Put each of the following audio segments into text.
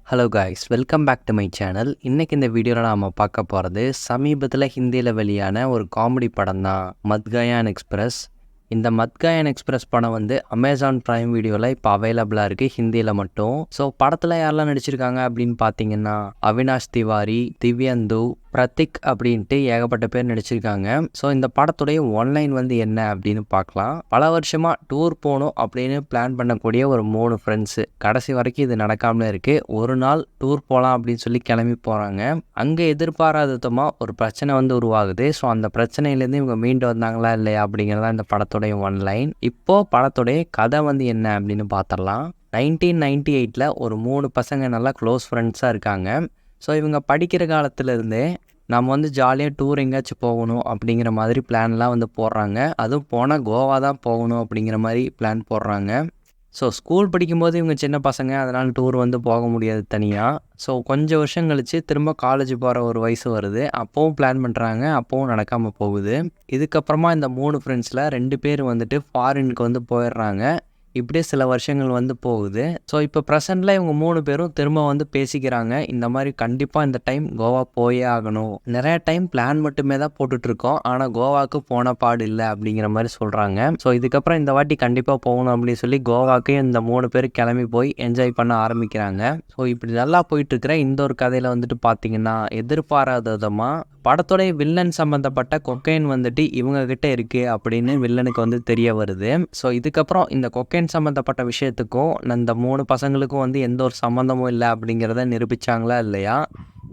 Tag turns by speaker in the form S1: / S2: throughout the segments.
S1: Hello guys, welcome back to my channel. இன்றைக்கி இந்த வீடியோவில் நாம் பார்க்க போகிறது சமீபத்தில் ஹிந்தியில் வெளியான ஒரு காமெடி படம் தான் மத்கயான் எக்ஸ்பிரஸ். இந்த மத்கயான் எக்ஸ்பிரஸ் படம் வந்து அமேசான் ப்ரைம் வீடியோவில் இப்போ அவைலபிளாக இருக்குது ஹிந்தியில் மட்டும். ஸோ படத்தில் யாரெல்லாம் நடிச்சிருக்காங்க அப்படின்னு பார்த்தீங்கன்னா அவினாஷ் திவாரி, திவ்யந்து, பிரத்திக் அப்படின்ட்டு ஏகப்பட்ட பேர் நடிச்சிருக்காங்க. ஸோ இந்த படத்துடைய ஒன்லைன் வந்து என்ன அப்படின்னு பார்க்கலாம். பல வருஷமாக டூர் போகணும் அப்படின்னு பிளான் பண்ணக்கூடிய ஒரு 3 ஃப்ரெண்ட்ஸு கடைசி வரைக்கும் இது நடக்காமலே இருக்குது. ஒரு நாள் டூர் போகலாம் அப்படின்னு சொல்லி கிளம்பி போகிறாங்க. அங்கே எதிர்பாராதமாக ஒரு பிரச்சனை வந்து உருவாகுது. ஸோ அந்த பிரச்சனையிலேருந்து இவங்க மீண்டு வந்தாங்களா இல்லையா அப்படிங்கிறதா இந்த படத்துடைய ஒன்லைன். இப்போது படத்துடைய கதை வந்து என்ன அப்படின்னு பார்த்துடலாம். 1998 ஒரு 3 பசங்க நல்லா க்ளோஸ் ஃப்ரெண்ட்ஸாக இருக்காங்க. ஸோ இவங்க படிக்கிற காலத்துலேருந்தே நம்ம வந்து ஜாலியாக டூர் எங்கேயாச்சும் போகணும் அப்படிங்கிற மாதிரி பிளான்லாம் வந்து போடுறாங்க. அதுவும் போனால் கோவா தான் போகணும் அப்படிங்கிற மாதிரி பிளான் போடுறாங்க. ஸோ ஸ்கூல் படிக்கும்போது இவங்க சின்ன பசங்க, அதனால் டூர் வந்து போக முடியாது தனியாக. ஸோ கொஞ்சம் வருஷம் கழித்து திரும்ப காலேஜ் போகிற ஒரு வயசு வருது. அப்போவும் பிளான் பண்ணுறாங்க, அப்போவும் நடக்காமல் போகுது. இதுக்கப்புறமா இந்த 3 ஃப்ரெண்ட்ஸில் 2 பேர் வந்துட்டு ஃபாரினுக்கு வந்து போயிடுறாங்க. இப்படியே சில வருஷங்கள் வந்து போகுது. ஸோ இப்போ ப்ரெசென்ட்டில் இவங்க 3 பேரும் திரும்ப வந்து பேசிக்கிறாங்க. இந்த மாதிரி கண்டிப்பாக இந்த டைம் கோவா போயே ஆகணும். நிறைய டைம் பிளான் மட்டுமே தான் போட்டுட்ருக்கோம், ஆனால் கோவாவுக்கு போன பாடு இல்லை அப்படிங்கிற மாதிரி சொல்கிறாங்க. ஸோ இதுக்கப்புறம் இந்த வாட்டி கண்டிப்பாக போகணும் அப்படின்னு சொல்லி கோவாவுக்கு இந்த 3 பேர் கிளம்பி போய் என்ஜாய் பண்ண ஆரம்பிக்கிறாங்க. ஸோ இப்படி நல்லா போயிட்டுருக்கிற இந்த ஒரு கதையில் வந்துட்டு பார்த்தீங்கன்னா எதிர்பாராத விதமாக படத்தோடைய வில்லன் சம்மந்தப்பட்ட கொக்கைன் வந்துட்டு இவங்க கிட்ட இருக்குது அப்படின்னு வில்லனுக்கு வந்து தெரிய வருது. ஸோ இதுக்கப்புறம் இந்த கொக்கைன் சம்மந்தப்பட்ட விஷயத்துக்கும் இந்த 3 பசங்களுக்கும் வந்து எந்த ஒரு சம்மந்தமும் இல்லை அப்படிங்கிறத நிரூபித்தாங்களா இல்லையா,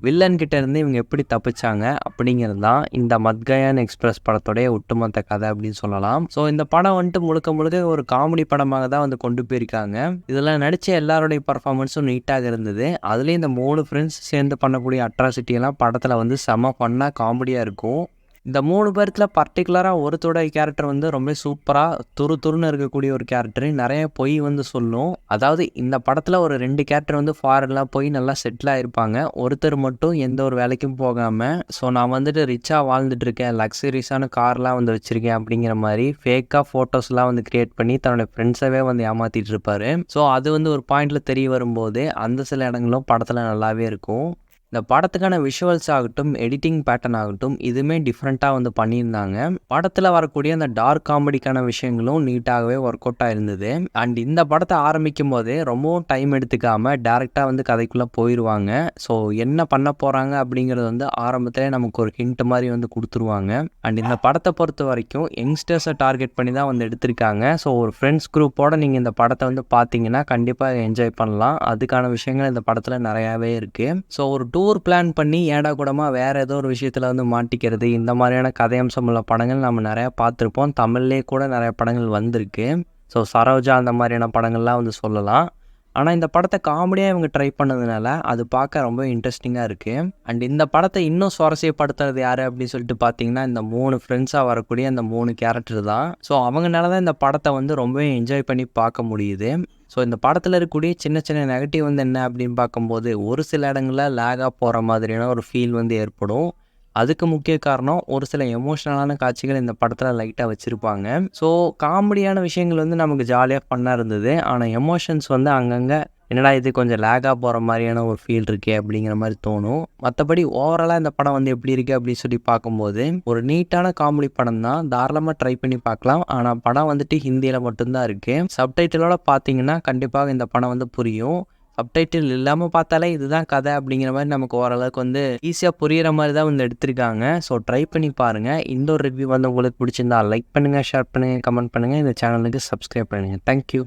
S1: வில்லன் கிட்ட இருந்து இவங்க எப்படி தப்பிச்சாங்க அப்படிங்கிறது தான் இந்த மத்கயான் எக்ஸ்பிரஸ் படத்தோடைய ஒட்டுமொத்த கதை அப்படின்னு சொல்லலாம். ஸோ இந்த படம் வந்துட்டு முழுக்க முழுக்க ஒரு காமெடி படமாக தான் வந்து கொண்டு போயிருக்காங்க. இதில் நடித்த எல்லாருடைய பர்ஃபார்மன்ஸும் நீட்டாக இருந்தது. அதுலேயும் இந்த 3 ஃப்ரெண்ட்ஸ் சேர்ந்து பண்ணக்கூடிய அட்ராசிட்டியெல்லாம் படத்தில் வந்து செம ஃபன்னாக காமெடியாக இருக்கும். இந்த 3 பேர்த்தில் பர்டிகுலராக ஒருத்தோட கேரக்டர் வந்து ரொம்ப சூப்பராக துருன்னு இருக்கக்கூடிய ஒரு கேரக்டரு. நிறைய பொய் வந்து சொல்லும். அதாவது இந்த படத்தில் ஒரு 2 கேரக்டர் வந்து ஃபாரின்லாம் போய் நல்லா செட்டில் ஆகிருப்பாங்க. ஒருத்தர் மட்டும் எந்த ஒரு வேலைக்கும் போகாமல், ஸோ நான் வந்துட்டு ரிச்சாக வாழ்ந்துட்டு இருக்கேன், லக்ஸரிஸான கார்லாம் வந்து வச்சுருக்கேன் அப்படிங்கிற மாதிரி ஃபேக்காக ஃபோட்டோஸ்லாம் வந்து க்ரியேட் பண்ணி தன்னோட ஃப்ரெண்ட்ஸவே வந்து ஏமாற்றிட்டு இருப்பார். ஸோ அது வந்து ஒரு பாயிண்டில் தெரிய வரும்போது அந்த சில இடங்களும் படத்தில் நல்லாவே இருக்கும். இந்த படத்துக்கான விஷுவல்ஸ் ஆகட்டும், எடிட்டிங் பேட்டர்ன் ஆகட்டும், இதுவுமே டிஃப்ரெண்ட்டாக வந்து பண்ணியிருந்தாங்க. படத்தில் வரக்கூடிய அந்த டார்க் காமெடிக்கான விஷயங்களும் நீட்டாகவே ஒர்க் அவுட் ஆயிருந்தது. அண்ட் இந்த படத்தை ஆரம்பிக்கும் போதே ரொம்பவும் டைம் எடுத்துக்காமல் டேரெக்டாக வந்து கதைக்குள்ளே போயிடுவாங்க. ஸோ என்ன பண்ண போகிறாங்க அப்படிங்கிறது வந்து ஆரம்பத்திலே நமக்கு ஒரு ஹிண்ட் மாதிரி வந்து கொடுத்துருவாங்க. அண்ட் இந்த படத்தை பொறுத்த வரைக்கும் யங்ஸ்டர்ஸை டார்கெட் பண்ணி தான் வந்து எடுத்திருக்காங்க. ஸோ ஒரு ஃப்ரெண்ட்ஸ் குரூப்போடு நீங்கள் இந்த படத்தை வந்து பார்த்தீங்கன்னா கண்டிப்பாக என்ஜாய் பண்ணலாம். அதுக்கான விஷயங்கள் இந்த படத்தில் நிறையாவே இருக்குது. ஸோ ஒரு டூர் பிளான் பண்ணி ஏடா கூடமாக வேறு ஏதோ ஒரு விஷயத்தில் வந்து மாட்டிக்கிறது, இந்த மாதிரியான கதையம்சம் உள்ள படங்கள் நம்ம நிறையா பார்த்துருப்போம். தமிழ்லேயே கூட நிறைய படங்கள் வந்திருக்கு. ஸோ சரோஜா அந்த மாதிரியான படங்கள்லாம் வந்து சொல்லலாம். ஆனால் இந்த படத்தை காமெடியாக இவங்க ட்ரை பண்ணதுனால அது பார்க்க ரொம்ப இன்ட்ரெஸ்டிங்காக இருக்குது. அண்ட் இந்த படத்தை இன்னும் சுவாரஸ்யப்படுத்துறது யார் அப்படின்னு சொல்லிட்டு பார்த்தீங்கன்னா இந்த 3 ஃப்ரெண்ட்ஸாக வரக்கூடிய அந்த 3 கேரக்டர் தான். ஸோ அவங்கனால தான் இந்த படத்தை வந்து ரொம்பவே என்ஜாய் பண்ணி பார்க்க முடியுது. ஸோ இந்த படத்தில் இருக்கக்கூடிய சின்ன சின்ன நெகட்டிவ் வந்து என்ன அப்படின்னு பார்க்கும்போது ஒரு சில இடங்களில் லேகாக போகிற மாதிரியான ஒரு ஃபீல் வந்து ஏற்படும். அதுக்கு முக்கிய காரணம் ஒரு சில எமோஷ்னலான காட்சிகள் இந்த படத்தில் லைட்டாக வச்சுருப்பாங்க. ஸோ காமெடியான விஷயங்கள் வந்து நமக்கு ஜாலியாக ஃபன்னாக இருந்தது. ஆனால் எமோஷன்ஸ் வந்து அங்கங்கே என்னடா இது கொஞ்சம் லேகாக போகிற மாதிரியான ஒரு ஃபீல் இருக்கே அப்படிங்கிற மாதிரி தோணும். மற்றபடி ஓவராலாக இந்த படம் வந்து எப்படி இருக்குது அப்படின்னு சொல்லி பார்க்கும்போது ஒரு நீட்டான காமெடி படம் தான், தாராளமாக ட்ரை பண்ணி பார்க்கலாம். ஆனால் படம் வந்துட்டு ஹிந்தியில் மட்டும்தான் இருக்குது. சப்டைட்டிலோட பார்த்தீங்கன்னா கண்டிப்பாக இந்த படம் வந்து புரியும். சப்டைட்டில் இல்லாமல் பார்த்தாலே இதுதான் கதை அப்படிங்கிற மாதிரி நமக்கு ஓரளவுக்கு வந்து ஈஸியாக புரிகிற மாதிரி தான் வந்து எடுத்திருக்காங்க. ஸோ ட்ரை பண்ணி பாருங்கள். இந்த ஒரு ரிவ்யூ வந்து உங்களுக்கு பிடிச்சிருந்தா லைக் பண்ணுங்கள், ஷேர் பண்ணுங்கள், கமெண்ட் பண்ணுங்கள். இந்த சேனலுக்கு சப்ஸ்கிரைப் பண்ணுங்கள். தேங்க்யூ.